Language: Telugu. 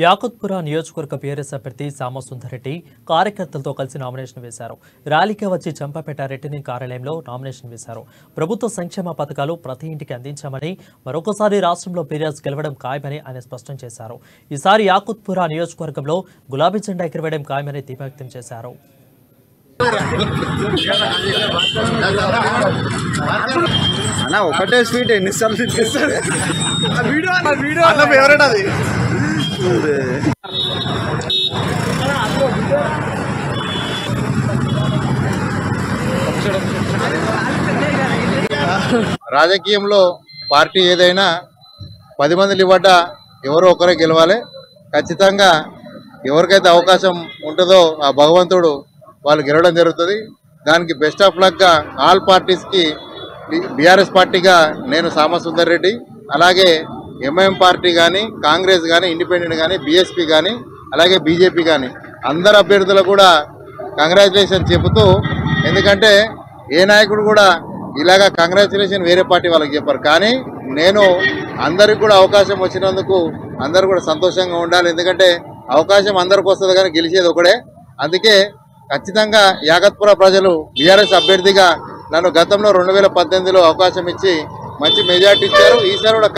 యాకుత్పుర నియోజకవర్గ బీఆర్ఎస్ అభ్యర్థి సామసుందర్రెడ్డి కార్యకర్తలతో కలిసి నామినేషన్ వేశారు. ర్యాలీకి వచ్చి చంపపేట రిటర్నింగ్ కార్యాలయంలో నామినేషన్ వేశారు. ప్రభుత్వ సంక్షేమ పథకాలు ప్రతి ఇంటికి అందించామని, మరొకసారి రాష్ట్రంలో బీఆర్ఎస్ గెలవడం ఖాయమని ఆయన స్పష్టం చేశారు. ఈసారి యాకుత్పుర నియోజకవర్గంలో గులాబీ జెండా ఎగురవేయడం ఖాయమని ధీమా వ్యక్తం చేశారు. అన్నా ఒకటే స్వీట్ ఎన్నిసార్లు ఫేవరెట్ అది. రాజకీయంలో పార్టీ ఏదైనా 10 మందిని ఇవ్వట ఎవరో ఒకరే గెలవాలి. ఖచ్చితంగా ఎవరికైతే అవకాశం ఉంటుందో ఆ భగవంతుడు వాళ్ళు గెలవడం జరుగుతుంది. దానికి బెస్ట్ ఆఫ్ లక్గా ఆల్ పార్టీస్కి బీఆర్ఎస్ పార్టీగా నేను సామసుందర్రెడ్డి, అలాగే ఎంఐఎం పార్టీ కానీ, కాంగ్రెస్ కానీ, ఇండిపెండెంట్ కానీ, బీఎస్పీ కానీ, అలాగే బీజేపీ కానీ అందరు అభ్యర్థులు కూడా కంగ్రాచులేషన్ చెబుతూ, ఎందుకంటే ఏ నాయకుడు కూడా ఇలాగా కంగ్రాచులేషన్ వేరే పార్టీ వాళ్ళకి చెప్పారు. కానీ నేను అందరికి కూడా అవకాశం వచ్చినందుకు అందరూ కూడా సంతోషంగా ఉండాలి. ఎందుకంటే అవకాశం అందరికి వస్తుంది కానీ గెలిచేది ఒకడే. అందుకే ఖచ్చితంగా యాకత్పుర ప్రజలు బీఆర్ఎస్ అభ్యర్థిగా నన్ను గతంలో 2018లో అవకాశం ఇచ్చి మంచి మెజార్టీ ఇచ్చారు. ఈసారి కూడా